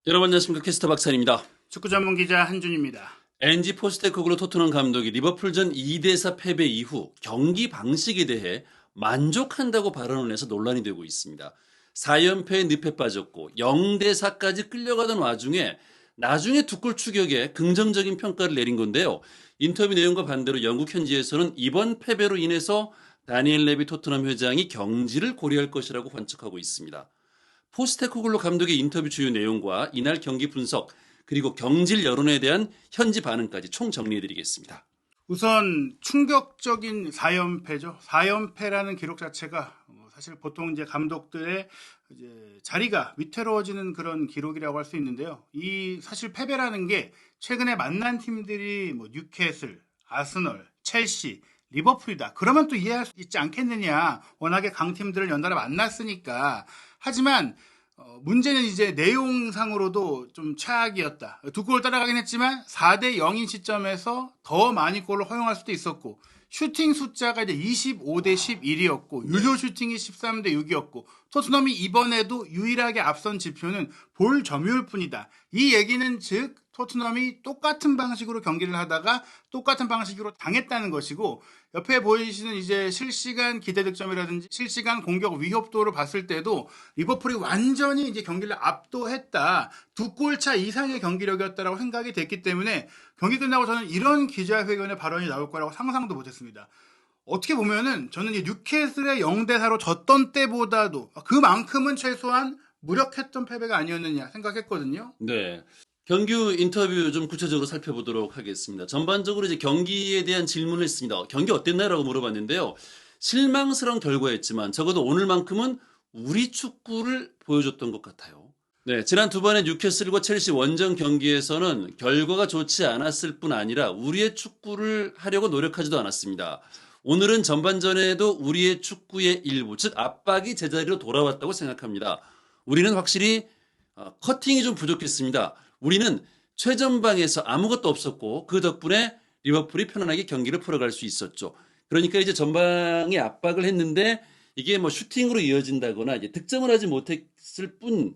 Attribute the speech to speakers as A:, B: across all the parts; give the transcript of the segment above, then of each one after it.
A: 여러분 안녕하십니까. 캐스터 박찬입니다.
B: 축구 전문 기자 한준입니다.
A: NG 포스테코글루 토트넘 감독이 리버풀전 2대4 패배 이후 경기 방식에 대해 만족한다고 발언을 해서 논란이 되고 있습니다. 4연패에 늪에 빠졌고 0대4까지 끌려가던 와중에 나중에 두 골 추격에 긍정적인 평가를 내린 건데요. 인터뷰 내용과 반대로 영국 현지에서는 이번 패배로 인해서 다니엘 레비 토트넘 회장이 경질을 고려할 것이라고 관측하고 있습니다. 포스테코글루 감독의 인터뷰 주요 내용과 이날 경기 분석 그리고 경질 여론에 대한 현지 반응까지 총 정리해드리겠습니다.
B: 우선 충격적인 4연패죠. 4연패라는 기록 자체가 사실 보통 이제 감독들의 이제 자리가 위태로워지는 그런 기록이라고 할 수 있는데요. 이 사실 패배라는 게 최근에 만난 팀들이 뭐 뉴캐슬, 아스널, 첼시, 리버풀이다. 그러면 또 이해할 수 있지 않겠느냐. 워낙에 강팀들을 연달아 만났으니까. 하지만 문제는 이제 내용상으로도 좀 최악이었다. 두 골 따라가긴 했지만 4대 0인 시점에서 더 많이 골을 허용할 수도 있었고 슈팅 숫자가 이제 25대 11이었고 유효 슈팅이 13대 6이었고 토트넘이 이번에도 유일하게 앞선 지표는 볼 점유율 뿐이다. 이 얘기는 즉 토트넘이 똑같은 방식으로 경기를 하다가 똑같은 방식으로 당했다는 것이고 옆에 보이시는 이제 실시간 기대 득점이라든지 실시간 공격 위협도를 봤을 때도 리버풀이 완전히 이제 경기를 압도했다. 두 골 차 이상의 경기력이었다라고 생각이 됐기 때문에 경기 끝나고 저는 이런 기자회견의 발언이 나올 거라고 상상도 못했습니다. 어떻게 보면은 저는 이 뉴캐슬의 0대4로 졌던 때보다도 그만큼은 최소한 무력했던 패배가 아니었느냐 생각했거든요.
A: 네. 경규 인터뷰 좀 구체적으로 살펴보도록 하겠습니다. 전반적으로 이제 경기에 대한 질문을 했습니다. 경기 어땠나요라고 물어봤는데요. 실망스러운 결과였지만 적어도 오늘만큼은 우리 축구를 보여줬던 것 같아요. 네, 지난 두 번의 뉴캐슬과 첼시 원정 경기에서는 결과가 좋지 않았을 뿐 아니라 우리의 축구를 하려고 노력하지도 않았습니다. 오늘은 전반전에도 우리의 축구의 일부, 즉 압박이 제자리로 돌아왔다고 생각합니다. 우리는 확실히 커팅이 좀 부족했습니다. 우리는 최전방에서 아무것도 없었고 그 덕분에 리버풀이 편안하게 경기를 풀어갈 수 있었죠. 그러니까 이제 전방에 압박을 했는데 이게 뭐 슈팅으로 이어진다거나 이제 득점을 하지 못했을 뿐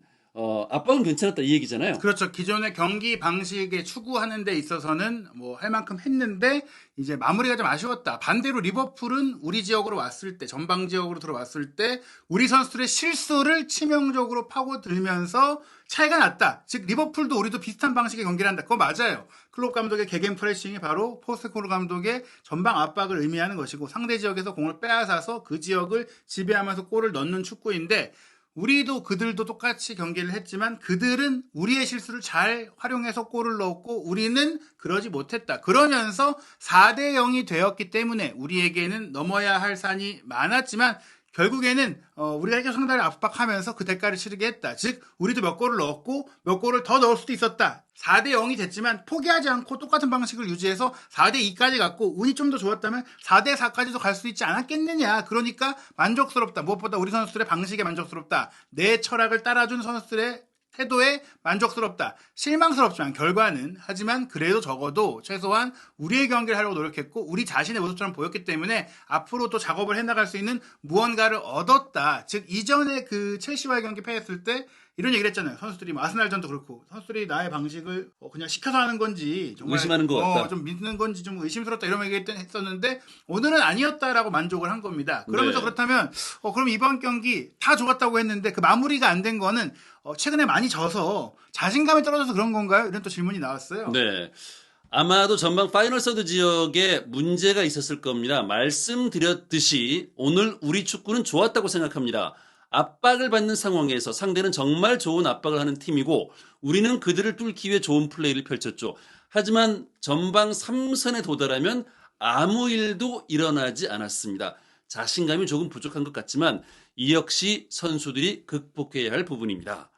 A: 압박은 괜찮았다 이 얘기잖아요.
B: 그렇죠. 기존의 경기 방식에 추구하는 데 있어서는 뭐 할 만큼 했는데 이제 마무리가 좀 아쉬웠다. 반대로 리버풀은 우리 지역으로 왔을 때, 전방 지역으로 들어왔을 때 우리 선수들의 실수를 치명적으로 파고들면서 차이가 났다. 즉 리버풀도 우리도 비슷한 방식의 경기를 한다. 그거 맞아요. 클롭 감독의 개겐 프레싱이 바로 포스테코글루 감독의 전방 압박을 의미하는 것이고 상대 지역에서 공을 빼앗아서 그 지역을 지배하면서 골을 넣는 축구인데 우리도 그들도 똑같이 경기를 했지만 그들은 우리의 실수를 잘 활용해서 골을 넣었고 우리는 그러지 못했다. 그러면서 4대 0이 되었기 때문에 우리에게는 넘어야 할 산이 많았지만 결국에는 우리가 이렇게 상대를 압박하면서 그 대가를 치르게 했다. 즉 우리도 몇 골을 넣었고 몇 골을 더 넣을 수도 있었다. 4대 0이 됐지만 포기하지 않고 똑같은 방식을 유지해서 4대 2까지 갔고 운이 좀 더 좋았다면 4대 4까지도 갈 수 있지 않았겠느냐. 그러니까 만족스럽다. 무엇보다 우리 선수들의 방식에 만족스럽다. 내 철학을 따라준 선수들의 태도에 만족스럽다. 실망스럽지만 결과는 하지만 그래도 적어도 최소한 우리의 경기를 하려고 노력했고 우리 자신의 모습처럼 보였기 때문에 앞으로 또 작업을 해나갈 수 있는 무언가를 얻었다. 즉 이전에 그 첼시와의 경기 패했을 때 이런 얘기를 했잖아요. 선수들이 아스날전도 그렇고 선수들이 나의 방식을 그냥 시켜서 하는 건지 정말
A: 의심하는 것 같다.
B: 좀 믿는 건지 좀 의심스럽다 이런 얘기 했었는데 오늘은 아니었다라고 만족을 한 겁니다. 그러면서
A: 네.
B: 그렇다면 그럼 이번 경기 다 좋았다고 했는데 그 마무리가 안 된 거는 최근에 많이 져서 자신감이 떨어져서 그런 건가요? 이런 또 질문이 나왔어요.
A: 네. 아마도 전방 파이널 서드 지역에 문제가 있었을 겁니다. 말씀드렸듯이 오늘 우리 축구는 좋았다고 생각합니다. 압박을 받는 상황에서 상대는 정말 좋은 압박을 하는 팀이고 우리는 그들을 뚫기 위해 좋은 플레이를 펼쳤죠. 하지만 전방 3선에 도달하면 아무 일도 일어나지 않았습니다. 자신감이 조금 부족한 것 같지만 이 역시 선수들이 극복해야 할 부분입니다.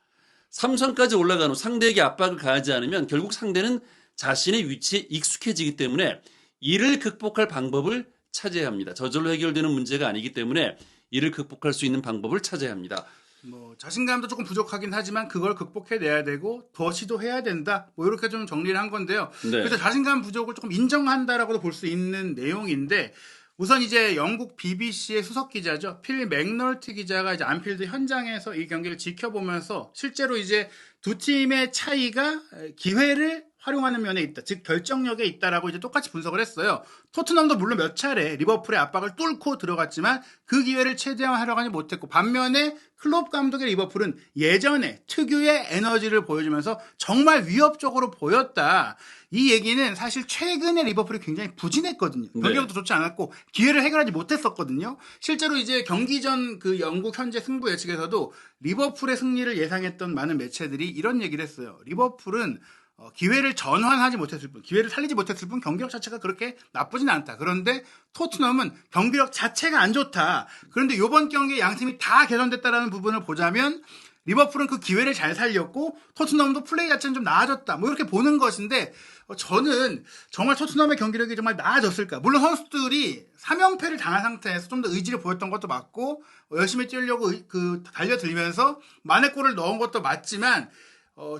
A: 3선까지 올라간 후 상대에게 압박을 가하지 않으면 결국 상대는 자신의 위치에 익숙해지기 때문에 이를 극복할 방법을 찾아야 합니다. 저절로 해결되는 문제가 아니기 때문에 이를 극복할 수 있는 방법을 찾아야 합니다.
B: 자신감도 조금 부족하긴 하지만 그걸 극복해내야 되고 더 시도해야 된다. 이렇게 좀 정리를 한 건데요.
A: 네.
B: 그래서 자신감 부족을 조금 인정한다라고도 볼 수 있는 내용인데 우선 이제 영국 BBC의 수석 기자죠. 필 맥널티 기자가 이제 안필드 현장에서 이 경기를 지켜보면서 실제로 이제 두 팀의 차이가 기회를 활용하는 면에 있다. 즉 결정력에 있다라고 이제 똑같이 분석을 했어요. 토트넘도 물론 몇 차례 리버풀의 압박을 뚫고 들어갔지만 그 기회를 최대한 활용하지 못했고, 반면에 클롭 감독의 리버풀은 예전에 특유의 에너지를 보여주면서 정말 위협적으로 보였다. 이 얘기는 사실 최근에 리버풀이 굉장히 부진했거든요. 경기력도 좋지 않았고 기회를 해결하지 못했었거든요. 실제로 이제 경기 전 그 영국 현재 승부 예측에서도 리버풀의 승리를 예상했던 많은 매체들이 이런 얘기를 했어요. 리버풀은 기회를 전환하지 못했을 뿐, 기회를 살리지 못했을 뿐 경기력 자체가 그렇게 나쁘진 않다. 그런데 토트넘은 경기력 자체가 안 좋다. 그런데 이번 경기에 양 팀이 다 개선됐다라는 부분을 보자면 리버풀은 그 기회를 잘 살렸고 토트넘도 플레이 자체는 좀 나아졌다. 뭐 이렇게 보는 것인데, 저는 정말 토트넘의 경기력이 정말 나아졌을까? 물론 선수들이 3연패를 당한 상태에서 좀 더 의지를 보였던 것도 맞고 열심히 뛰려고 달려들면서 만회골을 넣은 것도 맞지만,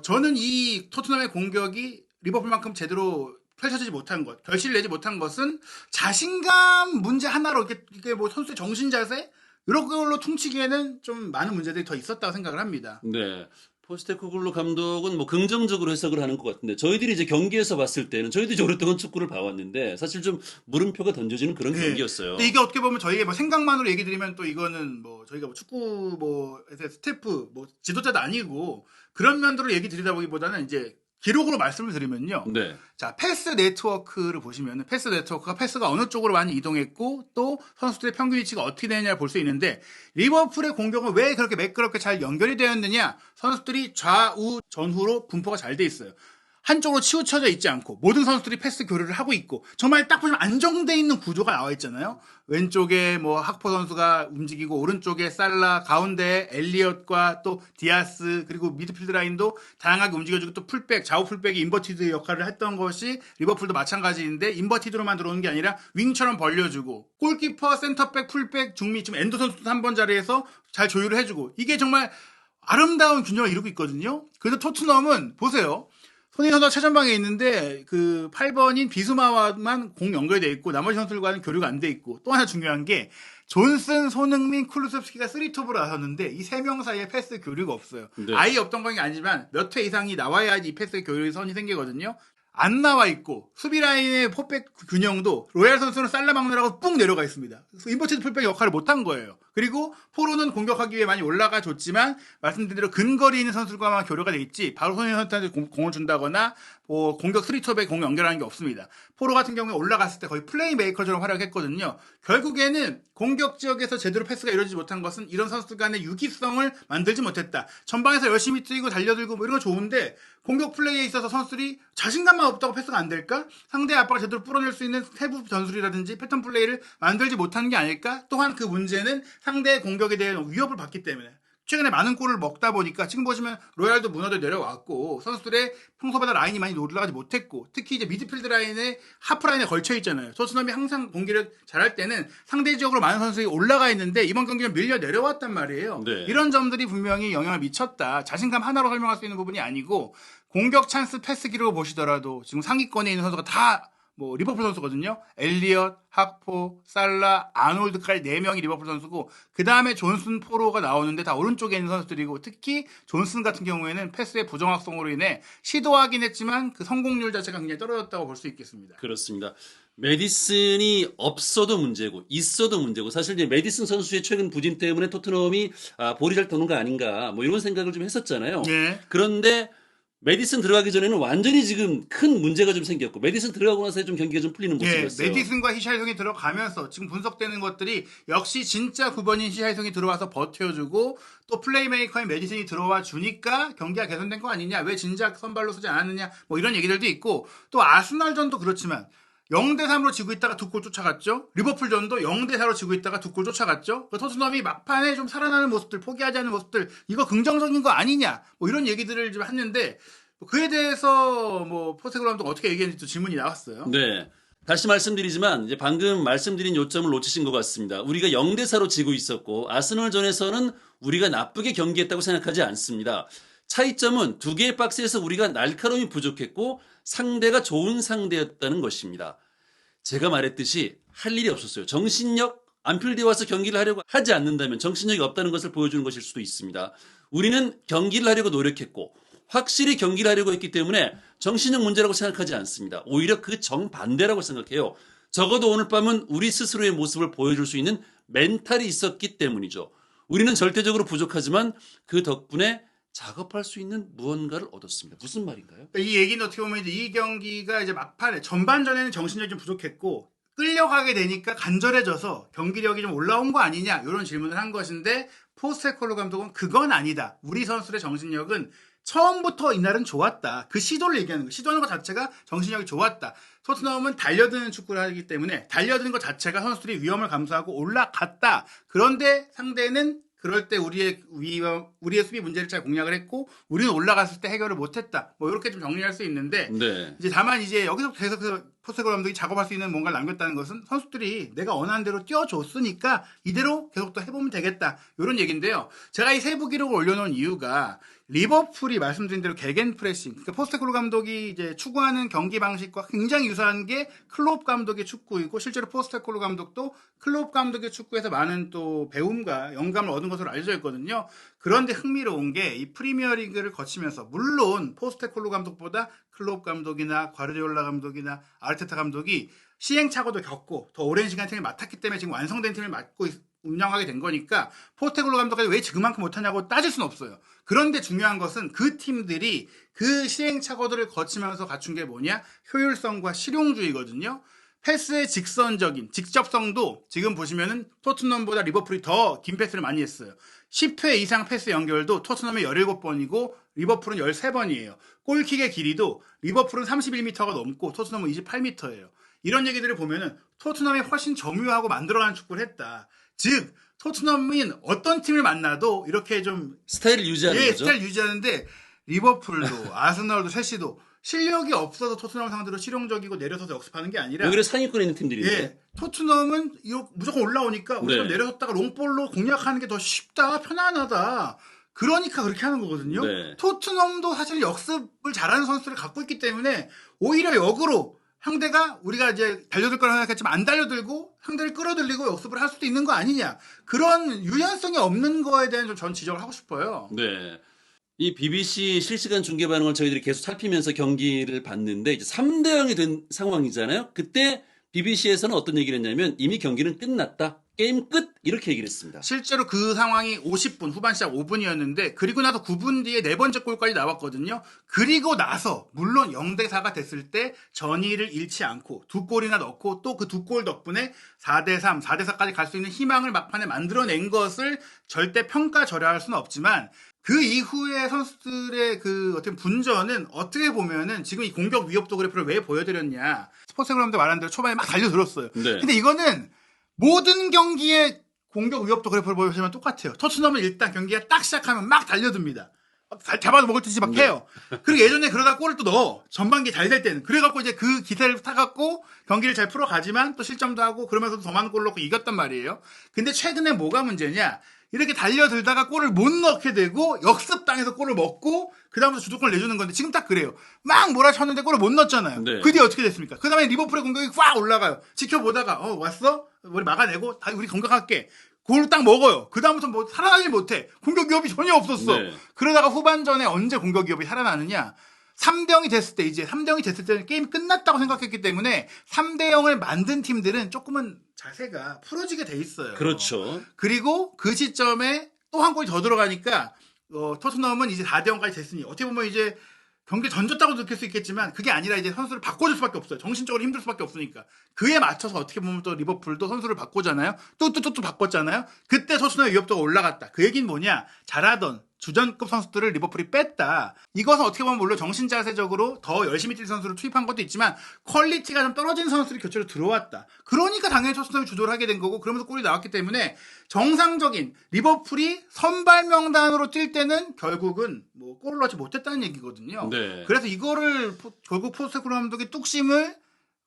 B: 저는 이 토트넘의 공격이 리버풀만큼 제대로 펼쳐지지 못한 것, 결실을 내지 못한 것은 자신감 문제 하나로 이게 뭐 선수의 정신 자세 이런 걸로 퉁치기에는 좀 많은 문제들이 더 있었다고 생각을 합니다.
A: 네. 포스테코글루 감독은 뭐 긍정적으로 해석을 하는 것 같은데, 저희들이 이제 경기에서 봤을 때는 저희도 이제 오랫동안 축구를 봐왔는데 사실 좀 물음표가 던져지는 그런 경기였어요.
B: 근데 이게 어떻게 보면 저희가 뭐 생각만으로 얘기 드리면 또 이거는 뭐 저희가 뭐 축구 뭐 스태프 뭐 지도자도 아니고 그런 면들로 얘기 드리다 보기보다는 이제 기록으로 말씀을 드리면요.
A: 네.
B: 자, 패스 네트워크를 보시면 패스 네트워크가 패스가 어느 쪽으로 많이 이동했고 또 선수들의 평균 위치가 어떻게 되느냐를 볼 수 있는데, 리버풀의 공격은 왜 그렇게 매끄럽게 잘 연결이 되었느냐? 선수들이 좌우 전후로 분포가 잘 돼 있어요. 한쪽으로 치우쳐져 있지 않고 모든 선수들이 패스 교류를 하고 있고 정말 딱 보시면 안정돼 있는 구조가 나와 있잖아요. 왼쪽에 뭐 학포 선수가 움직이고 오른쪽에 살라, 가운데 엘리엇과 또 디아스, 그리고 미드필드 라인도 다양하게 움직여주고 또 풀백, 좌우 풀백이 인버티드 역할을 했던 것이 리버풀도 마찬가지인데, 인버티드로만 들어오는 게 아니라 윙처럼 벌려주고 골키퍼, 센터백, 풀백, 중미, 지금 엔더 선수도 3번 자리에서 잘 조율을 해주고 이게 정말 아름다운 균형을 이루고 있거든요. 그래서 토트넘은 보세요. 손흥민 선수가 최전방에 있는데 그 8번인 비수마와만 공 연결돼 있고 나머지 선수들과는 교류가 안 돼 있고, 또 하나 중요한 게 존슨, 손흥민, 쿨루셉스키가 3톱으로 나섰는데 이 세 명 사이에 패스 교류가 없어요.
A: 네.
B: 아예 없던 건 게 아니지만 몇 회 이상이 나와야지 이 패스 교류 선이 생기거든요. 안 나와 있고 수비 라인의 포백 균형도 로얄 선수는 살라 막느라고 뿡 내려가 있습니다. 그래서 인버티드 풀백 역할을 못한 거예요. 그리고 포로는 공격하기 위해 많이 올라가 줬지만 말씀드린 대로 근거리 있는 선수들과만 교류가 돼 있지 바로 손흥민 선수한테 공을 준다거나 뭐 공격 3톱에 공 연결하는 게 없습니다. 포로 같은 경우에 올라갔을 때 거의 플레이 메이커처럼 활약했거든요. 결국에는 공격 지역에서 제대로 패스가 이루어지지 못한 것은 이런 선수들 간의 유기성을 만들지 못했다. 전방에서 열심히 뛰고 달려들고 뭐 이런 거 좋은데 공격 플레이에 있어서 선수들이 자신감만 없다고 패스가 안 될까? 상대의 압박을 제대로 풀어낼 수 있는 세부 전술이라든지 패턴 플레이를 만들지 못하는 게 아닐까? 또한 그 문제는 상대의 공격에 대한 위협을 받기 때문에 최근에 많은 골을 먹다 보니까 지금 보시면 로얄도 무너져 내려왔고 선수들의 평소보다 라인이 많이 올라가지 못했고, 특히 이제 미드필드 라인에 하프 라인에 걸쳐 있잖아요. 토트넘이 항상 공격을 잘할 때는 상대적으로 많은 선수들이 올라가 있는데 이번 경기는 밀려 내려왔단 말이에요.
A: 네.
B: 이런 점들이 분명히 영향을 미쳤다. 자신감 하나로 설명할 수 있는 부분이 아니고, 공격 찬스 패스 기록을 보시더라도 지금 상위권에 있는 선수가 다 뭐 리버풀 선수거든요. 엘리엇, 학포, 살라, 아놀드까지 4명이 리버풀 선수고 그 다음에 존슨, 포로가 나오는데 다 오른쪽에 있는 선수들이고, 특히 존슨 같은 경우에는 패스의 부정확성으로 인해 시도하긴 했지만 그 성공률 자체가 굉장히 떨어졌다고 볼 수 있겠습니다.
A: 그렇습니다. 메디슨이 없어도 문제고 있어도 문제고, 사실 이제 메디슨 선수의 최근 부진 때문에 토트넘이 볼이 잘 도는 거 아닌가 뭐 이런 생각을 좀 했었잖아요.
B: 예.
A: 그런데 메디슨 들어가기 전에는 완전히 지금 큰 문제가 좀 생겼고, 메디슨 들어가고 나서 좀 경기가 좀 풀리는 모습이었어요.
B: 메디슨과 히샬송이 들어가면서 지금 분석되는 것들이 역시 진짜 9번인 히샬송이 들어와서 버텨주고 또 플레이메이커인 메디슨이 들어와 주니까 경기가 개선된 거 아니냐, 왜 진작 선발로 쓰지 않았느냐 뭐 이런 얘기들도 있고, 또 아스날전도 그렇지만 0대3으로 지고 있다가 2골 쫓아갔죠. 리버풀전도 0대4로 지고 있다가 2골 쫓아갔죠. 토트넘이 막판에 좀 살아나는 모습들, 포기하지 않는 모습들, 이거 긍정적인 거 아니냐 뭐 이런 얘기들을 좀 했는데, 그에 대해서 뭐 포스테코글루 감독 어떻게 얘기했는지 또 질문이 나왔어요.
A: 네. 다시 말씀드리지만 이제 방금 말씀드린 요점을 놓치신 것 같습니다. 우리가 0대4로 지고 있었고 아스널전에서는 우리가 나쁘게 경기했다고 생각하지 않습니다. 차이점은 두 개의 박스에서 우리가 날카로움이 부족했고 상대가 좋은 상대였다는 것입니다. 제가 말했듯이 할 일이 없었어요. 정신력, 안필드에 와서 경기를 하려고 하지 않는다면 정신력이 없다는 것을 보여주는 것일 수도 있습니다. 우리는 경기를 하려고 노력했고 확실히 경기를 하려고 했기 때문에 정신력 문제라고 생각하지 않습니다. 오히려 그 정반대라고 생각해요. 적어도 오늘 밤은 우리 스스로의 모습을 보여줄 수 있는 멘탈이 있었기 때문이죠. 우리는 절대적으로 부족하지만 그 덕분에 작업할 수 있는 무언가를 얻었습니다. 무슨 말인가요?
B: 이 얘기는 어떻게 보면 이제 이 경기가 이제 막판에 전반전에는 정신력이 좀 부족했고 끌려가게 되니까 간절해져서 경기력이 좀 올라온 거 아니냐 이런 질문을 한 것인데 포스테코글루 감독은 그건 아니다. 우리 선수들의 정신력은 처음부터 이날은 좋았다. 그 시도를 얘기하는 거. 시도하는 것 자체가 정신력이 좋았다. 토트넘은 달려드는 축구를 하기 때문에 달려드는 것 자체가 선수들이 위험을 감수하고 올라갔다. 그런데 상대는 그럴 때 우리의 수비 문제를 잘 공략을 했고 우리는 올라갔을 때 해결을 못했다. 뭐 이렇게 좀 정리할 수 있는데
A: 네.
B: 이제 다만 이제 여기서 계속해서 포스테코글루 감독이 작업할 수 있는 뭔가를 남겼다는 것은 선수들이 내가 원하는 대로 뛰어줬으니까 이대로 계속 또 해보면 되겠다. 이런 얘기인데요. 제가 이 세부 기록을 올려놓은 이유가 리버풀이 말씀드린 대로 개겐 프레싱. 그러니까 포스테코글루 감독이 이제 추구하는 경기 방식과 굉장히 유사한 게 클롭 감독의 축구이고 실제로 포스테코글루 감독도 클롭 감독의 축구에서 많은 또 배움과 영감을 얻은 것으로 알려져 있거든요. 그런데 흥미로운 게 이 프리미어리그를 거치면서 물론 포스테코글루 감독보다 클롭 감독이나 과르디올라 감독이나 아르테타 감독이 시행착오도 겪고 더 오랜 시간 팀을 맡았기 때문에 지금 완성된 팀을 맡고 운영하게 된 거니까 포스테코글루 감독이 왜 그만큼 못하냐고 따질 수는 없어요. 그런데 중요한 것은 그 팀들이 그 시행착오들을 거치면서 갖춘 게 뭐냐? 효율성과 실용주의거든요. 패스의 직접성도 지금 보시면은 토트넘보다 리버풀이 더 긴 패스를 많이 했어요. 10회 이상 패스 연결도 토트넘이 17번이고 리버풀은 13번이에요. 골킥의 길이도 리버풀은 31m가 넘고 토트넘은 28m예요. 이런 얘기들을 보면은 토트넘이 훨씬 점유하고 만들어가는 축구를 했다. 즉 토트넘은 어떤 팀을 만나도 이렇게 좀
A: 스타일을 유지하는 거죠.
B: 스타일 유지하는데 리버풀도 아스널도 첼시도 실력이 없어서 토트넘 상대로 실용적이고 내려서서 역습하는 게 아니라
A: 오히려 상위권에 있는 팀들인데.
B: 토트넘은 무조건 올라오니까 우리가 내려섰다가 롱볼로 공략하는 게 더 쉽다, 편안하다. 그러니까 그렇게 하는 거거든요.
A: 네.
B: 토트넘도 사실 역습을 잘하는 선수를 갖고 있기 때문에 오히려 역으로 상대가 우리가 이제 달려들 거라 생각했지만 안 달려들고 상대를 끌어들이고 역습을 할 수도 있는 거 아니냐. 그런 유연성이 없는 거에 대한 좀 전 지적을 하고 싶어요.
A: 네. 이 BBC 실시간 중계 반응을 저희들이 계속 살피면서 경기를 봤는데 이제 3대 0이 된 상황이잖아요. 그때 BBC에서는 어떤 얘기를 했냐면 이미 경기는 끝났다. 게임 끝 이렇게 얘기를 했습니다.
B: 실제로 그 상황이 50분 후반 시작 5분이었는데 그리고 나서 9분 뒤에 네 번째 골까지 나왔거든요. 그리고 나서 물론 0대 4가 됐을 때 전의를 잃지 않고 두 골이나 넣고 또 그 두 골 덕분에 4대 3, 4대 4까지 갈 수 있는 희망을 막판에 만들어낸 것을 절대 평가절하할 수는 없지만 그 이후에 선수들의 그 어떤 분전은 어떻게 보면은 지금 이 공격 위협도 그래프를 왜 보여드렸냐. 스포츠그램도 말한 대로 초반에 막 달려들었어요.
A: 네.
B: 근데 이거는 모든 경기에 공격 위협도 그래프를 보여주면 똑같아요. 토트넘은 일단 경기가 딱 시작하면 막 달려듭니다. 막 잡아서 먹을 듯이 막 해요. 그리고 예전에 그러다 골을 또 넣어. 전반기 잘 될 때는. 그래갖고 이제 그 기세를 타갖고 경기를 잘 풀어가지만 또 실점도 하고 그러면서도 더 많은 골 넣고 이겼단 말이에요. 근데 최근에 뭐가 문제냐. 이렇게 달려들다가 골을 못 넣게 되고 역습당해서 골을 먹고 그 다음부터 주도권을 내주는 건데 지금 딱 그래요. 막 몰아쳤는데 골을 못 넣었잖아요.
A: 네.
B: 그 뒤에 어떻게 됐습니까? 그 다음에 리버풀의 공격이 꽉 올라가요. 지켜보다가 왔어? 우리 막아내고 다 우리 공격할게. 골을 딱 먹어요. 그 다음부터 뭐 살아나지 못해. 공격 위협이 전혀 없었어.
A: 네.
B: 그러다가 후반전에 언제 공격 위협이 살아나느냐? 3대 0이 됐을 때 이제 3대 0이 됐을 때는 게임 끝났다고 생각했기 때문에 3대 0을 만든 팀들은 조금은 자세가 풀어지게 돼 있어요.
A: 그렇죠.
B: 그리고 그 시점에 또 한 골이 더 들어가니까 토트넘은 이제 4대 0까지 됐으니 어떻게 보면 이제 경기 던졌다고 느낄 수 있겠지만 그게 아니라 이제 선수를 바꿔줄 수밖에 없어요. 정신적으로 힘들 수밖에 없으니까. 그에 맞춰서 어떻게 보면 또 리버풀도 선수를 바꾸잖아요. 또 바꿨잖아요. 그때 토트넘의 위협도가 올라갔다. 그 얘기는 뭐냐? 잘하던 주전급 선수들을 리버풀이 뺐다. 이것은 어떻게 보면 물론 정신자세적으로 더 열심히 뛸 선수를 투입한 것도 있지만 퀄리티가 좀 떨어진 선수들이 교체로 들어왔다. 그러니까 당연히 토트넘이 주도를 하게 된 거고 그러면서 골이 나왔기 때문에 정상적인 리버풀이 선발 명단으로 뛸 때는 결국은 뭐 골을 넣지 못했다는 얘기거든요.
A: 네.
B: 그래서 이거를 결국 포스테코글루 감독의 뚝심을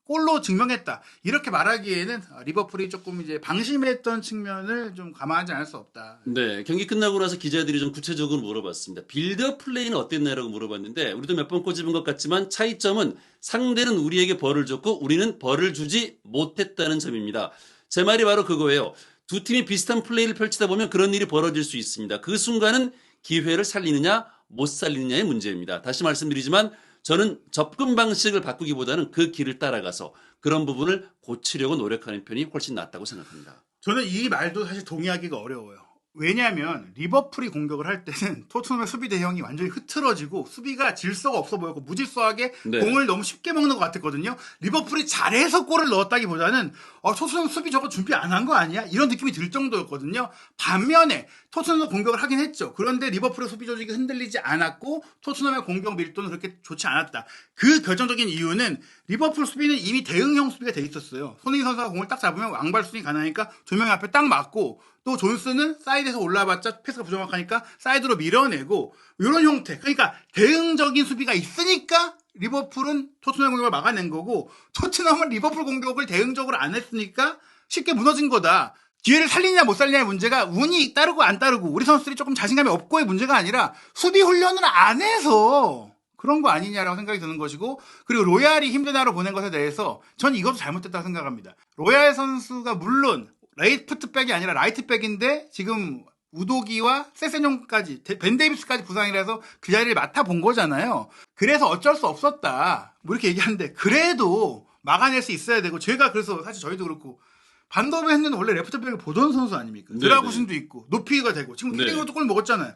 B: 골로 증명했다. 이렇게 말하기에는 리버풀이 조금 이제 방심했던 측면을 좀 감안하지 않을 수 없다.
A: 네, 경기 끝나고 나서 기자들이 좀 구체적으로 물어봤습니다. 빌드업 플레이는 어땠나라고 물어봤는데 우리도 몇 번 꼬집은 것 같지만 차이점은 상대는 우리에게 벌을 줬고 우리는 벌을 주지 못했다는 점입니다. 제 말이 바로 그거예요. 두 팀이 비슷한 플레이를 펼치다 보면 그런 일이 벌어질 수 있습니다. 그 순간은 기회를 살리느냐 못 살리느냐의 문제입니다. 다시 말씀드리지만 저는 접근 방식을 바꾸기보다는 그 길을 따라가서 그런 부분을 고치려고 노력하는 편이 훨씬 낫다고 생각합니다.
B: 저는 이 말도 사실 동의하기가 어려워요. 왜냐하면 리버풀이 공격을 할 때는 토트넘의 수비 대형이 완전히 흐트러지고 수비가 질서가 없어 보였고 무질서하게
A: 네.
B: 공을 너무 쉽게 먹는 것 같았거든요. 리버풀이 잘해서 골을 넣었다기보다는 토트넘 수비 저거 준비 안 한 거 아니야? 이런 느낌이 들 정도였거든요. 반면에 토트넘도 공격을 하긴 했죠. 그런데 리버풀의 수비 조직이 흔들리지 않았고 토트넘의 공격 밀도는 그렇게 좋지 않았다. 그 결정적인 이유는 리버풀 수비는 이미 대응형 수비가 돼 있었어요. 손흥민 선수가 공을 딱 잡으면 왕발 수비 가능하니까 두 명이 앞에 딱 맞고 또 존스는 사이드에서 올라봤자 패스가 부정확하니까 사이드로 밀어내고 이런 형태. 그러니까 대응적인 수비가 있으니까 리버풀은 토트넘 공격을 막아낸 거고 토트넘은 리버풀 공격을 대응적으로 안 했으니까 쉽게 무너진 거다. 기회를 살리냐 못 살리냐의 문제가 운이 따르고 안 따르고 우리 선수들이 조금 자신감이 없고의 문제가 아니라 수비 훈련을 안 해서 그런 거 아니냐라고 생각이 드는 것이고 그리고 로얄이 힘든 하루 보낸 것에 대해서 전 이것도 잘못됐다고 생각합니다. 로얄 선수가 물론 레이프트백이 아니라 라이트백인데 지금 우도기와 세세뇽까지 벤 데이비스까지 부상이라서 그 자리를 맡아본 거잖아요. 그래서 어쩔 수 없었다 뭐 이렇게 얘기하는데 그래도 막아낼 수 있어야 되고 제가 그래서 사실 저희도 그렇고 반더벤은 원래 레프트백을 보던 선수 아닙니까? 드라구신도 있고 높이가 되고 지금 트레이너도 골 먹었잖아요.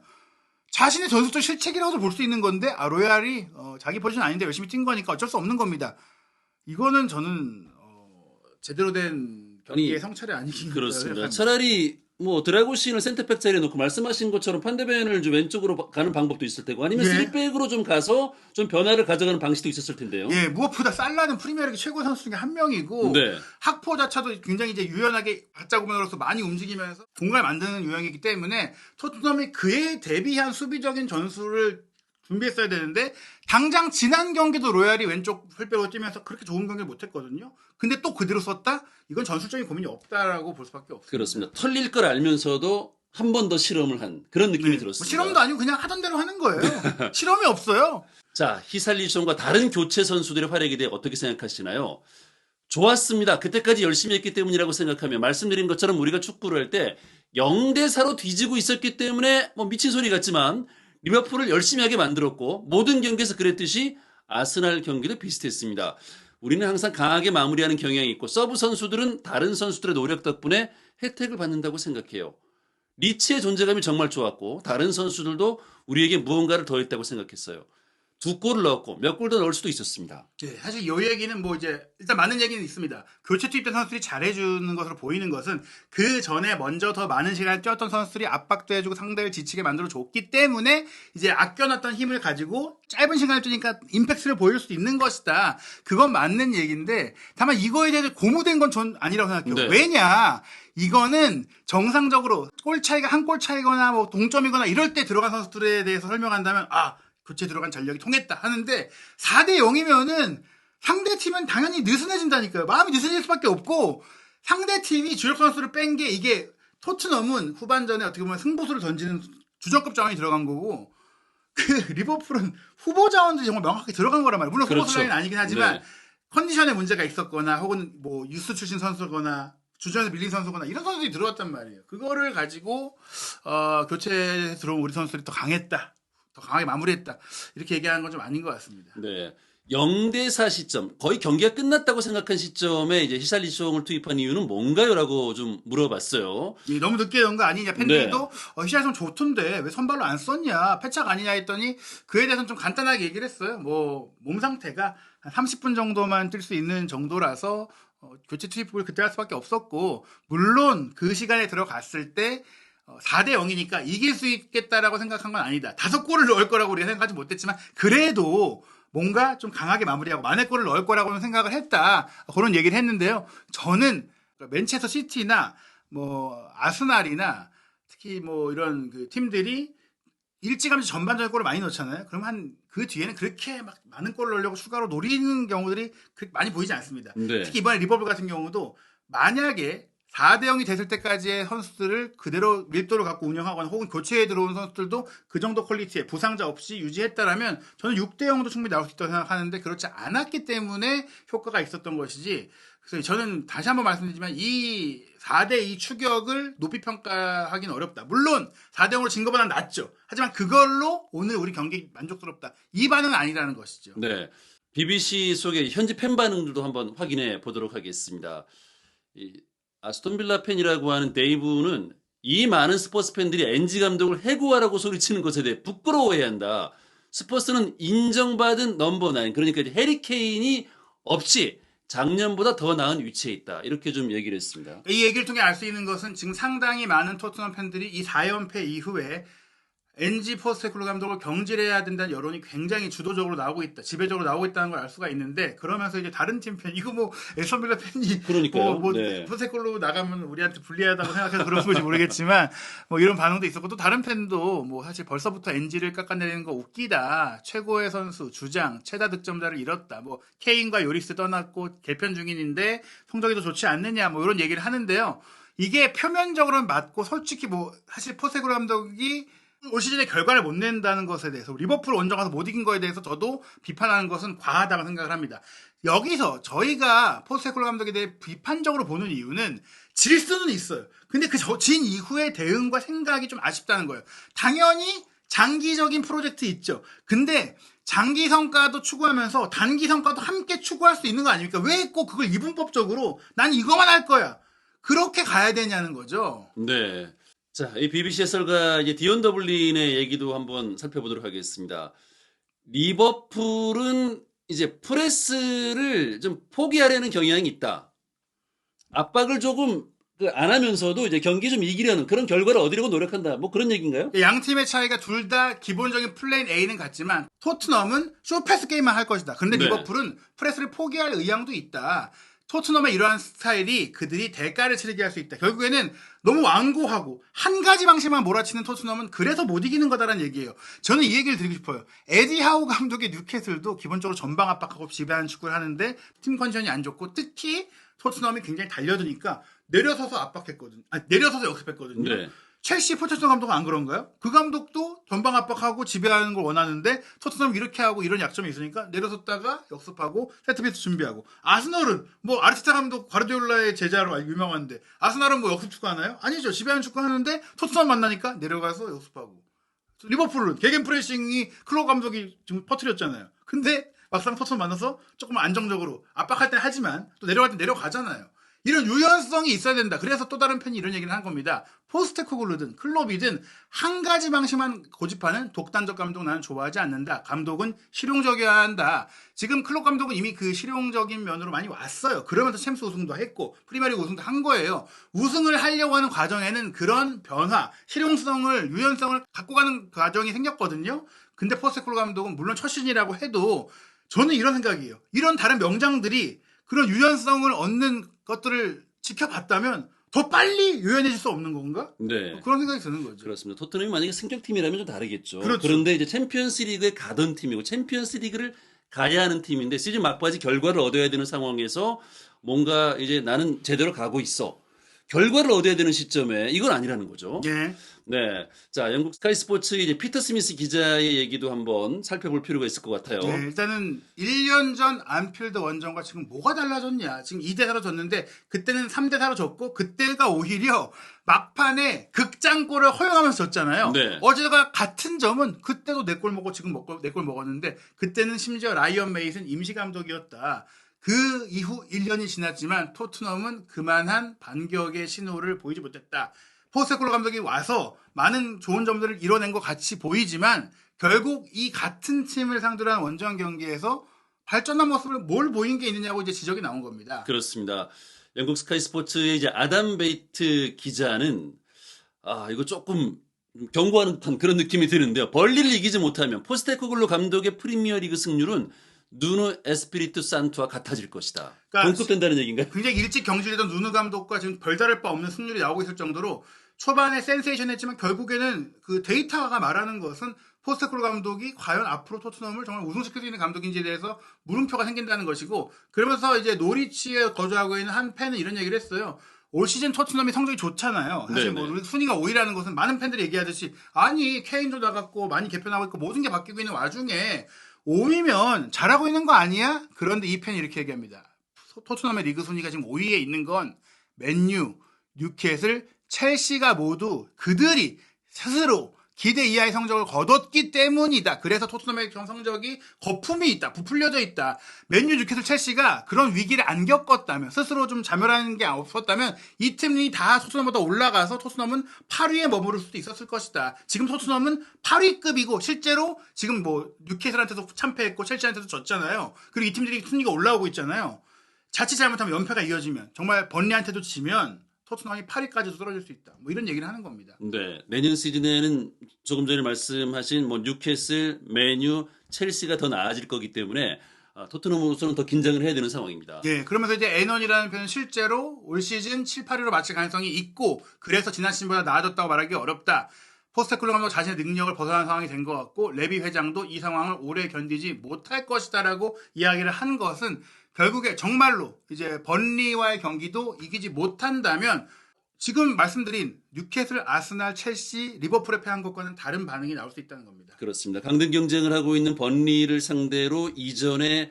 B: 자신의 전술적 실책이라고도 볼 수 있는 건데 로얄이 자기 포지션 아닌데 열심히 뛴 거니까 어쩔 수 없는 겁니다. 이거는 저는 제대로 된 경기의 성찰이 아니긴
A: 그렇습니다. 차라리 뭐 드라고신을 센터백 자리에 놓고 말씀하신 것처럼 판데벤을 좀 왼쪽으로 가는 방법도 있을 테고 아니면
B: 예.
A: 3백으로 좀 가서 좀 변화를 가져가는 방식도 있었을 텐데요.
B: 예, 무엇보다 살라는 프리미어리그 최고 선수 중에 한 명이고
A: 네.
B: 학포 자체도 굉장히 이제 유연하게 가짜 공격으로서 많이 움직이면서 공간을 만드는 유형이기 때문에 토트넘이 그에 대비한 수비적인 전술을 준비했어야 되는데 당장 지난 경기도 로얄이 왼쪽 풀백으로 뛰면서 그렇게 좋은 경기를 못했거든요. 근데 또 그대로 썼다? 이건 전술적인 고민이 없다라고 볼 수밖에 없습니다.
A: 그렇습니다. 털릴 걸 알면서도 한 번 더 실험을 한 그런 느낌이
B: 뭐
A: 들었습니다.
B: 실험도 아니고 그냥 하던 대로 하는 거예요. 실험이 없어요.
A: 자, 히살리송과 다른 교체 선수들의 활약에 대해 어떻게 생각하시나요? 좋았습니다. 그때까지 열심히 했기 때문이라고 생각하며 말씀드린 것처럼 우리가 축구를 할 때 0대4로 뒤지고 있었기 때문에 뭐 미친 소리 같지만 리버풀을 열심히 하게 만들었고 모든 경기에서 그랬듯이 아스날 경기도 비슷했습니다. 우리는 항상 강하게 마무리하는 경향이 있고 서브 선수들은 다른 선수들의 노력 덕분에 혜택을 받는다고 생각해요. 리치의 존재감이 정말 좋았고 다른 선수들도 우리에게 무언가를 더했다고 생각했어요. 2골을 넣었고 몇 골 더 넣을 수도 있었습니다.
B: 네, 사실 이 얘기는 뭐 이제 일단 많은 얘기는 있습니다. 교체 투입된 선수들이 잘해주는 것으로 보이는 것은 그 전에 먼저 더 많은 시간을 뛰었던 선수들이 압박도 해주고 상대를 지치게 만들어줬기 때문에 이제 아껴놨던 힘을 가지고 짧은 시간을 뛰니까 임팩트를 보일 수 있는 것이다. 그건 맞는 얘기인데 다만 이거에 대해서 고무된 건 전 아니라고 생각해요.
A: 네.
B: 왜냐? 이거는 정상적으로 골 차이가 한 골 차이거나 뭐 동점이거나 이럴 때 들어간 선수들에 대해서 설명한다면 교체 들어간 전력이 통했다 하는데 4대 0이면은 상대팀은 당연히 느슨해진다니까요. 마음이 느슨해질 수밖에 없고 상대팀이 주력 선수를 뺀 게 이게 토트넘은 후반전에 어떻게 보면 승부수를 던지는 주전급 자원이 들어간 거고 그 리버풀은 후보 자원들이 정말 명확하게 들어간 거란 말이에요. 물론 후보
A: 그렇죠.
B: 라인은 아니긴 하지만
A: 네.
B: 컨디션에 문제가 있었거나 혹은 뭐 유스 출신 선수거나 주전에서 밀린 선수거나 이런 선수들이 들어왔단 말이에요. 그거를 가지고 교체에 들어온 우리 선수들이 더 강했다. 더 강하게 마무리했다. 이렇게 얘기하는 건 좀 아닌 것 같습니다.
A: 네. 0대4 시점, 거의 경기가 끝났다고 생각한 시점에 이제 히살리송을 투입한 이유는 뭔가요?라고 좀 물어봤어요.
B: 예, 너무 늦게 넣은 거 아니냐. 팬들도 히샬송 좋던데 왜 선발로 안 썼냐. 패착 아니냐 했더니 그에 대해서는 좀 간단하게 얘기를 했어요. 뭐 몸 상태가 한 30분 정도만 뛸 수 있는 정도라서 교체 투입을 그때 할 수밖에 없었고 물론 그 시간에 들어갔을 때 4대 0이니까 이길 수 있겠다라고 생각한 건 아니다. 5골을 넣을 거라고 우리가 생각하지 못했지만 그래도 뭔가 좀 강하게 마무리하고 만회골을 넣을 거라고는 생각을 했다. 그런 얘기를 했는데요. 저는 맨체스터 시티나 뭐 아스날이나 특히 뭐 이런 그 팀들이 일찌감치 전반전에 골을 많이 넣잖아요. 그럼 한 그 뒤에는 그렇게 막 많은 골을 넣으려고 추가로 노리는 경우들이 그렇게 많이 보이지 않습니다.
A: 네.
B: 특히 이번에 리버풀 같은 경우도 만약에 4대 0이 됐을 때까지의 선수들을 그대로 밀도를 갖고 운영하거나 혹은 교체에 들어온 선수들도 그 정도 퀄리티의 부상자 없이 유지했다라면 저는 6대 0도 충분히 나올 수 있다고 생각하는데 그렇지 않았기 때문에 효과가 있었던 것이지. 그래서 저는 다시 한번 말씀드리지만 이 4대 2 추격을 높이 평가하기는 어렵다. 물론 4대 0으로 진 것보다는 낫죠. 하지만 그걸로 오늘 우리 경기 만족스럽다. 이 반응은 아니라는 것이죠.
A: 네. BBC 속의 현지 팬 반응들도 한번 확인해 보도록 하겠습니다. 이 아스톤빌라 팬이라고 하는 데이브는 이 많은 스퍼스 팬들이 엔지 감독을 해고하라고 소리치는 것에 대해 부끄러워해야 한다. 스퍼스는 인정받은 넘버 9, 그러니까 이제 해리 케인이 없이 작년보다 더 나은 위치에 있다. 이렇게 좀 얘기를 했습니다.
B: 이 얘기를 통해 알 수 있는 것은 지금 상당히 많은 토트넘 팬들이 이 4연패 이후에 엔지 포스테코글루 감독을 경질해야 된다는 여론이 굉장히 주도적으로 나오고 있다. 지배적으로 나오고 있다는 걸 알 수가 있는데 그러면서 이제 다른 팀 팬, 이거 뭐 에스턴 빌라 팬이
A: 그러니까요.
B: 뭐
A: 네.
B: 포스테코글루 나가면 우리한테 불리하다고 생각해서 그런 건지 모르겠지만 뭐 이런 반응도 있었고 또 다른 팬도 뭐 사실 벌써부터 엔지를 깎아내리는 거 웃기다. 최고의 선수, 주장, 최다 득점자를 잃었다. 뭐 케인과 요리스 떠났고 개편 중인인데 성적이 더 좋지 않느냐 뭐 이런 얘기를 하는데요. 이게 표면적으로는 맞고 솔직히 뭐 사실 포스테코글루 감독이 올 시즌에 결과를 못 낸다는 것에 대해서 리버풀 원정 가서 못 이긴 거에 대해서 저도 비판하는 것은 과하다고 생각을 합니다. 여기서 저희가 포스테코글루 감독에 대해 비판적으로 보는 이유는 질 수는 있어요. 근데 그 진 이후의 대응과 생각이 좀 아쉽다는 거예요. 당연히 장기적인 프로젝트 있죠. 근데 장기 성과도 추구하면서 단기 성과도 함께 추구할 수 있는 거 아닙니까? 왜 꼭 그걸 이분법적으로 난 이거만 할 거야. 그렇게 가야 되냐는 거죠.
A: 네. 자, 이 BBC 해설가 이제 디온 더블린의 얘기도 한번 살펴보도록 하겠습니다. 리버풀은 이제 프레스를 좀 포기하려는 경향이 있다. 압박을 조금 안 하면서도 이제 경기 좀 이기려는 그런 결과를 얻으려고 노력한다. 뭐 그런 얘기인가요?
B: 양 팀의 차이가 둘 다 기본적인 플랜 A는 같지만 토트넘은 쇼패스 게임만 할 것이다. 그런데
A: 네.
B: 리버풀은 프레스를 포기할 의향도 있다. 토트넘의 이러한 스타일이 그들이 대가를 치르게 할 수 있다. 결국에는 너무 완고하고 한 가지 방식만 몰아치는 토트넘은 그래서 못 이기는 거다라는 얘기예요. 저는 이 얘기를 드리고 싶어요. 에디 하우 감독의 뉴캐슬도 기본적으로 전방 압박하고 지배하는 축구를 하는데 팀 컨디션이 안 좋고 특히 토트넘이 굉장히 달려드니까 내려서서 압박했거든요. 내려서서 역습했거든요.
A: 네.
B: 첼시 포체티노 감독은 안 그런가요? 그 감독도 전방 압박하고 지배하는 걸 원하는데 토트넘 이렇게 하고 이런 약점이 있으니까 내려섰다가 역습하고 세트피스 준비하고 아스널은 뭐 아르테타 감독 과르디올라의 제자로 유명한데 아스널은 뭐 역습 축구 하나요? 아니죠. 지배하는 축구 하는데 토트넘 만나니까 내려가서 역습하고 리버풀은 개겐 프레싱이 클롭 감독이 지금 퍼뜨렸잖아요. 근데 막상 토트넘 만나서 조금 안정적으로 압박할 때 하지만 또 내려갈 때 내려가잖아요. 이런 유연성이 있어야 된다. 그래서 또 다른 팬이 이런 얘기를 한 겁니다. 포스테코글루든 클롭이든 한 가지 방식만 고집하는 독단적 감독 나는 좋아하지 않는다. 감독은 실용적이어야 한다. 지금 클롭 감독은 이미 그 실용적인 면으로 많이 왔어요. 그러면서 챔스 우승도 했고 프리미어리그 우승도 한 거예요. 우승을 하려고 하는 과정에는 그런 변화, 실용성을, 유연성을 갖고 가는 과정이 생겼거든요. 근데 포스테코글루 감독은 물론 첫 시즌이라고 해도 저는 이런 생각이에요. 이런 다른 명장들이 그런 유연성을 얻는 것들을 지켜봤다면 더 빨리 유연해질 수 없는 건가?
A: 네.
B: 그런 생각이 드는 거죠.
A: 그렇습니다. 토트넘이 만약에 승격팀이라면 좀 다르겠죠.
B: 그렇죠.
A: 그런데 이제 챔피언스 리그에 가던 팀이고 챔피언스 리그를 가야 하는 팀인데 시즌 막바지 결과를 얻어야 되는 상황에서 뭔가 이제 나는 제대로 가고 있어. 결과를 얻어야 되는 시점에 이건 아니라는 거죠.
B: 예.
A: 네. 자, 영국 스카이 스포츠 이제 피터 스미스 기자의 얘기도 한번 살펴볼 필요가 있을 것 같아요.
B: 네, 일단은 1년 전 안필드 원정과 지금 뭐가 달라졌냐. 지금 2대4로 졌는데 그때는 3대4로 졌고 그때가 오히려 막판에 극장골을 허용하면서 졌잖아요.
A: 네.
B: 어제가 같은 점은 그때도 4골 먹고 지금 4골 먹었는데 그때는 심지어 라이언 메이슨 임시 감독이었다. 그 이후 1년이 지났지만 토트넘은 그만한 반격의 신호를 보이지 못했다. 포스테코글루 감독이 와서 많은 좋은 점들을 이뤄낸 것 같이 보이지만 결국 이 같은 팀을 상대로 한 원정 경기에서 발전한 모습을 뭘 보인 게 있느냐고 이제 지적이 나온 겁니다.
A: 그렇습니다. 영국 스카이 스포츠의 이제 아담 베이트 기자는 이거 조금 경고하는 듯한 그런 느낌이 드는데요. 벌리를 이기지 못하면 포스테코글루 감독의 프리미어리그 승률은 누누 에스피리투 산투와 같아질 것이다.
B: 그러니까
A: 동급된다는 얘기인가요?
B: 굉장히 일찍 경질되던 누누 감독과 지금 별다를 바 없는 승률이 나오고 있을 정도로 초반에 센세이션했지만 결국에는 그 데이터가 말하는 것은 포스테코글루 감독이 과연 앞으로 토트넘을 정말 우승시킬 수 있는 감독인지에 대해서 물음표가 생긴다는 것이고 그러면서 이제 노리치에 거주하고 있는 한 팬은 이런 얘기를 했어요. 올 시즌 토트넘이 성적이 좋잖아요. 사실
A: 네네.
B: 뭐 순위가 5위라는 것은 많은 팬들이 얘기하듯이 아니 케인도 나갔고 많이 개편하고 있고 모든 게 바뀌고 있는 와중에 5위면 잘하고 있는 거 아니야? 그런데 이 팬이 이렇게 얘기합니다. 토트넘의 리그 순위가 지금 5위에 있는 건 맨유, 뉴캐슬, 첼시가 모두 그들이 스스로 기대 이하의 성적을 거뒀기 때문이다. 그래서 토트넘의 성적이 거품이 있다. 부풀려져 있다. 맨유, 뉴캐슬, 첼시가 그런 위기를 안 겪었다면, 스스로 좀 자멸하는 게 없었다면 이 팀이 다 토트넘보다 올라가서 토트넘은 8위에 머무를 수도 있었을 것이다. 지금 토트넘은 8위급이고 실제로 지금 뭐 뉴캐슬한테도 참패했고 첼시한테도 졌잖아요. 그리고 이 팀들이 순위가 올라오고 있잖아요. 자칫 잘못하면 연패가 이어지면 정말 번리한테도 지면 토트넘이 8위까지도 떨어질 수 있다. 뭐 이런 얘기를 하는 겁니다.
A: 네, 내년 시즌에는 조금 전에 말씀하신 뭐 뉴캐슬, 맨유, 첼시가 더 나아질 거기 때문에 토트넘으로서는 더 긴장을 해야 되는 상황입니다.
B: 예, 그러면서 이제 에넌이라는 표현은 실제로 올 시즌 7, 8위로 마칠 가능성이 있고 그래서 지난 시즌보다 나아졌다고 말하기 어렵다. 포스테클로 감독 자신의 능력을 벗어난 상황이 된 것 같고 레비 회장도 이 상황을 오래 견디지 못할 것이다라고 이야기를 한 것은 결국에 정말로 이제 번리와의 경기도 이기지 못한다면 지금 말씀드린 뉴캐슬, 아스날, 첼시, 리버풀에 패한 것과는 다른 반응이 나올 수 있다는 겁니다.
A: 그렇습니다. 강등 경쟁을 하고 있는 번리를 상대로 이전에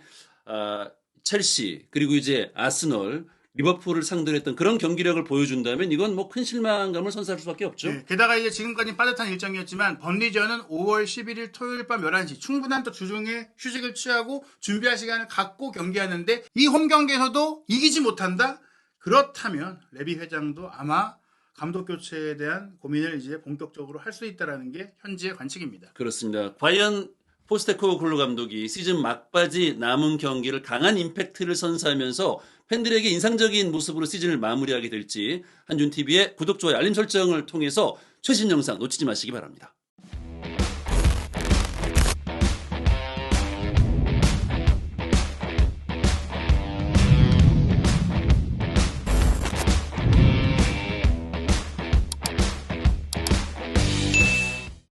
A: 첼시 그리고 이제 아스널, 리버풀을 상대로 했던 그런 경기력을 보여준다면 이건 뭐 큰 실망감을 선사할 수밖에 없죠.
B: 네, 게다가 이제 지금까지 빠듯한 일정이었지만 번리전은 5월 11일 토요일 밤 11시 충분한 또 주중에 휴식을 취하고 준비할 시간을 갖고 경기하는데 이 홈 경기에서도 이기지 못한다? 그렇다면 레비 회장도 아마 감독 교체에 대한 고민을 이제 본격적으로 할 수 있다는 게 현지의 관측입니다.
A: 그렇습니다. 과연 포스테코글루 감독이 시즌 막바지 남은 경기를 강한 임팩트를 선사하면서 팬들에게 인상적인 모습으로 시즌을 마무리하게 될지 한준TV의 구독, 좋아요, 알림 설정을 통해서 최신 영상 놓치지 마시기 바랍니다.